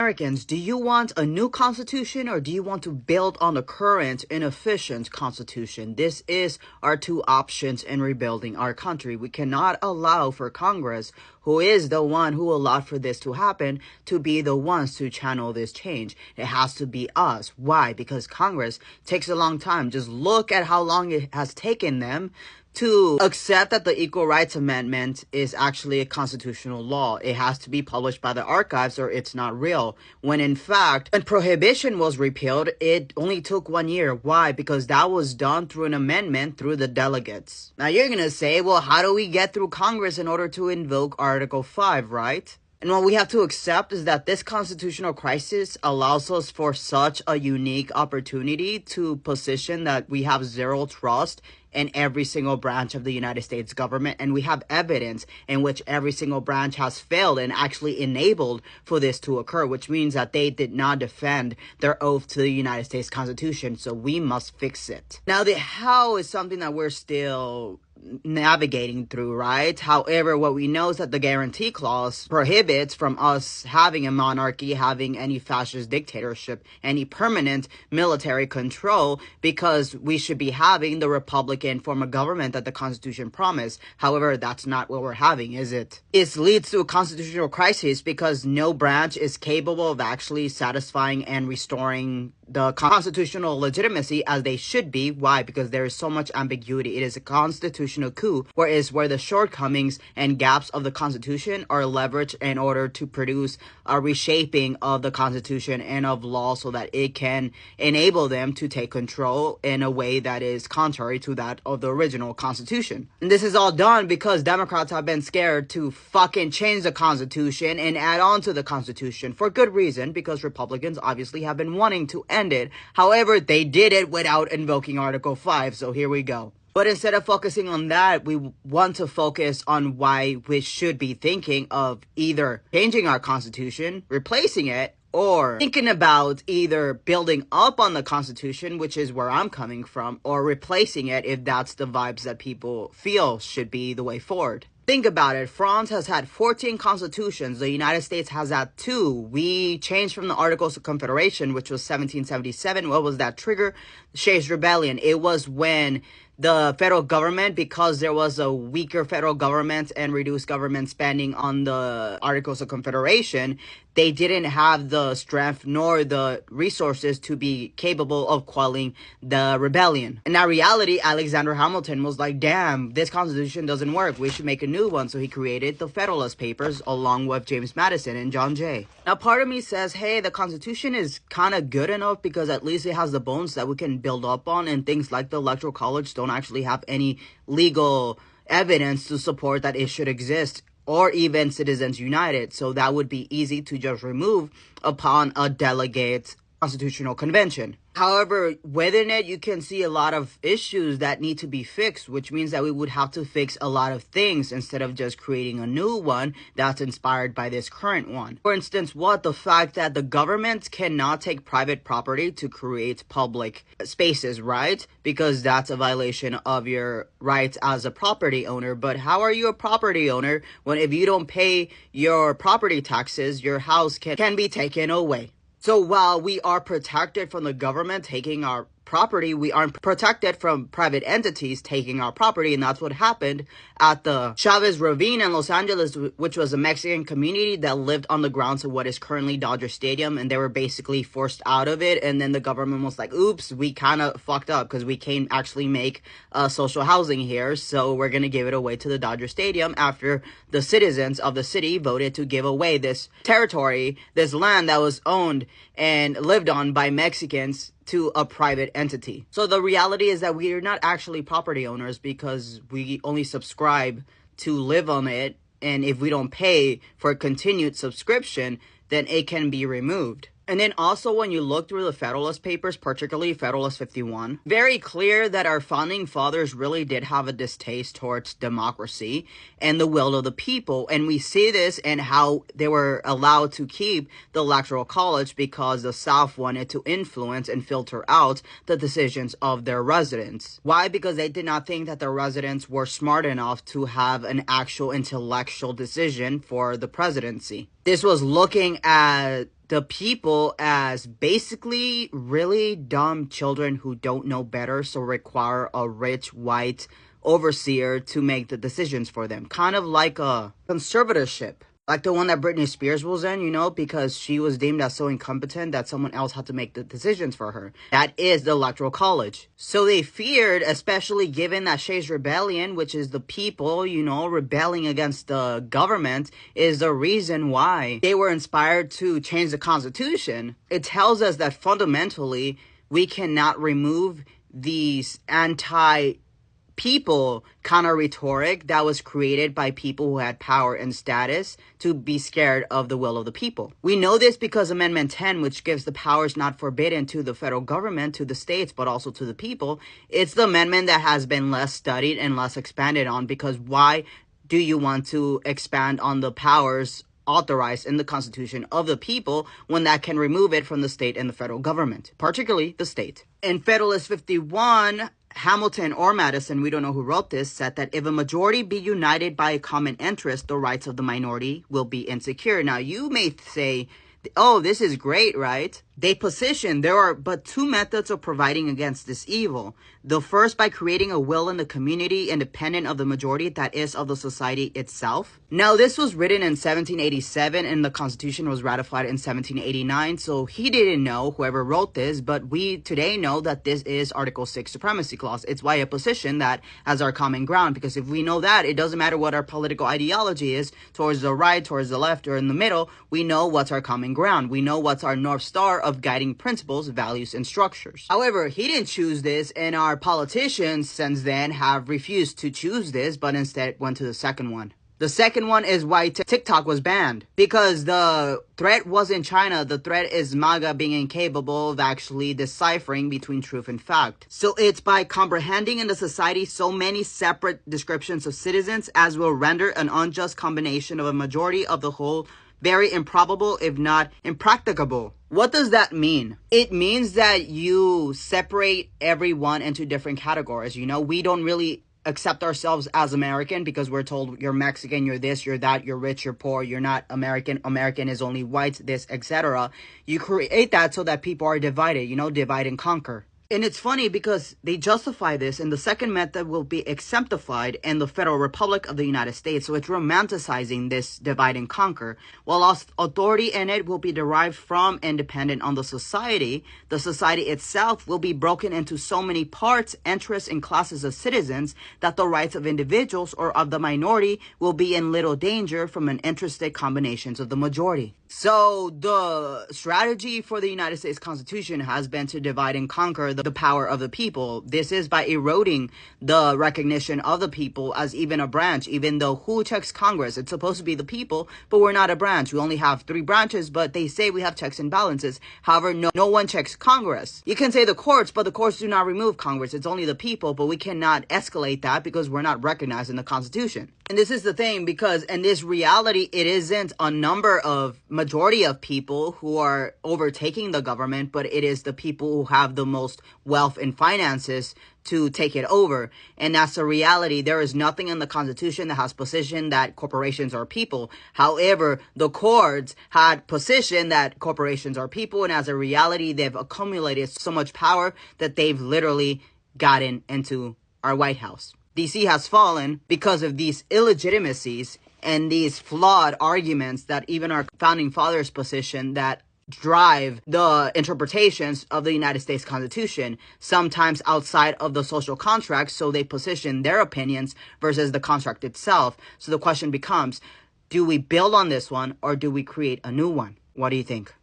Americans, do you want a new constitution or do you want to build on the current inefficient constitution? This is our two options in rebuilding our country. We cannot allow for Congress, who is the one who allowed for this to happen, to be the ones to channel this change. It has to be us. Why? Because Congress takes a long time. Just look at how long it has taken them to accept that the Equal Rights Amendment is actually a constitutional law. It has to be published by the archives or it's not real. When in fact, when prohibition was repealed, it only took 1 year. Why? Because that was done through an amendment through the delegates. Now you're gonna say, well, how do we get through Congress in order to invoke Article 5, right? And what we have to accept is that this constitutional crisis allows us for such a unique opportunity to position that we have zero trust in every single branch of the United States government. And we have evidence in which every single branch has failed and actually enabled for this to occur, which means that they did not defend their oath to the United States Constitution. So we must fix it. Now, the how is something that we're still navigating through, right? However, what we know is that the guarantee clause prohibits from us having a monarchy, having any fascist dictatorship, any permanent military control, because we should be having the Republican form of government that the Constitution promised. However, that's not what we're having, is it? It leads to a constitutional crisis because no branch is capable of actually satisfying and restoring the constitutional legitimacy as they should be. Why? Because there is so much ambiguity. It is a constitutional coup, whereas where the shortcomings and gaps of the Constitution are leveraged in order to produce a reshaping of the Constitution and of law so that it can enable them to take control in a way that is contrary to that of the original Constitution. And this is all done because Democrats have been scared to fucking change the Constitution and add on to the Constitution for good reason, because Republicans obviously have been wanting to end it. However, they did it without invoking Article 5, so here we go. But instead of focusing on that, we want to focus on why we should be thinking of either changing our Constitution, replacing it, or thinking about either building up on the Constitution, which is where I'm coming from, or replacing it if that's the vibes that people feel should be the way forward. Think about it. France has had 14 constitutions. The United States has had 2. We changed from the Articles of Confederation, which was 1777. What was that trigger? The Shays Rebellion. It was when the federal government, because there was a weaker federal government and reduced government spending on the Articles of Confederation, they didn't have the strength nor the resources to be capable of quelling the rebellion. In that reality, Alexander Hamilton was like, damn, this constitution doesn't work. We should make a new one. So he created the Federalist Papers along with James Madison and John Jay. Now, part of me says, hey, the Constitution is kind of good enough because at least it has the bones that we can build up on, and things like the Electoral College don't actually have any legal evidence to support that it should exist, or even Citizens United. So that would be easy to just remove upon a delegate constitutional convention. However, within it, you can see a lot of issues that need to be fixed, which means that we would have to fix a lot of things instead of just creating a new one that's inspired by this current one. For instance, the fact that the government cannot take private property to create public spaces, right? Because that's a violation of your rights as a property owner. But how are you a property owner when if you don't pay your property taxes, your house can be taken away? So while we are protected from the government taking our property, we aren't protected from private entities taking our property. And that's what happened at the Chavez Ravine in Los Angeles, which was a Mexican community that lived on the grounds of what is currently Dodger Stadium. And they were basically forced out of it. And then the government was like, oops, we kind of fucked up because we can't actually make social housing here. So we're going to give it away to the Dodger Stadium after the citizens of the city voted to give away this territory, this land that was owned and lived on by Mexicans, to a private entity. So the reality is that we are not actually property owners because we only subscribe to live on it. And if we don't pay for a continued subscription, then it can be removed. And then also when you look through the Federalist Papers, particularly Federalist 51, very clear that our founding fathers really did have a distaste towards democracy and the will of the people. And we see this in how they were allowed to keep the Electoral College because the South wanted to influence and filter out the decisions of their residents. Why? Because they did not think that their residents were smart enough to have an actual intellectual decision for the presidency. This was looking at the people as basically really dumb children who don't know better, so require a rich white overseer to make the decisions for them. Kind of like a conservatorship. Like the one that Britney Spears was in, because she was deemed as so incompetent that someone else had to make the decisions for her. That is the Electoral College. So they feared, especially given that Shays Rebellion, which is the people, rebelling against the government, is the reason why they were inspired to change the Constitution. It tells us that fundamentally we cannot remove these people kind of rhetoric that was created by people who had power and status to be scared of the will of the people. We know this because Amendment 10, which gives the powers not forbidden to the federal government, to the states, but also to the people, it's the amendment that has been less studied and less expanded on, because why do you want to expand on the powers authorized in the Constitution of the people when that can remove it from the state and the federal government, particularly the state? In Federalist 51, Hamilton or Madison, we don't know who wrote this, said that if a majority be united by a common interest, the rights of the minority will be insecure. Now, you may say, oh, this is great, right? They position there are but two methods of providing against this evil. The first, by creating a will in the community independent of the majority, that is, of the society itself. Now, this was written in 1787 and the Constitution was ratified in 1789. So he didn't know, whoever wrote this, but we today know that this is Article 6 Supremacy Clause. It's why I position that as our common ground, because if we know that, it doesn't matter what our political ideology is, towards the right, towards the left, or in the middle, we know what's our common ground. We know what's our North Star of guiding principles, values, and structures. However, he didn't choose this, and our politicians since then have refused to choose this, but instead went to the second one. The second one is why TikTok was banned, because the threat wasn't China. The threat is MAGA being incapable of actually deciphering between truth and fact. So it's by comprehending in the society so many separate descriptions of citizens as will render an unjust combination of a majority of the whole very improbable, if not impracticable. What does that mean? It means that you separate everyone into different categories. We don't really accept ourselves as American because we're told you're Mexican, you're this, you're that, you're rich, you're poor, you're not American. American is only white, this, etc. You create that so that people are divided, divide and conquer. And it's funny because they justify this, and the second method will be exemplified in the Federal Republic of the United States. So it's romanticizing this divide and conquer. While authority in it will be derived from and dependent on the society itself will be broken into so many parts, interests, and classes of citizens that the rights of individuals or of the minority will be in little danger from an interested combinations of the majority. So the strategy for the United States Constitution has been to divide and conquer the power of the people. This is by eroding the recognition of the people as even a branch, even though who checks Congress? It's supposed to be the people, but we're not a branch. We only have 3 branches, but they say we have checks and balances. However, no one checks Congress. You can say the courts, but the courts do not remove Congress. It's only the people, but we cannot escalate that because we're not recognized in the Constitution. And this is the thing, because in this reality, it isn't a majority of people who are overtaking the government, but it is the people who have the most wealth and finances to take it over. And that's the reality. There is nothing in the Constitution that has positioned that corporations are people. However, the courts had positioned that corporations are people, and as a reality, they've accumulated so much power that they've literally gotten into our White House. DC has fallen because of these illegitimacies and these flawed arguments that even our founding fathers position that drive the interpretations of the United States Constitution, sometimes outside of the social contract, so they position their opinions versus the contract itself. So the question becomes, do we build on this one or do we create a new one? What do you think?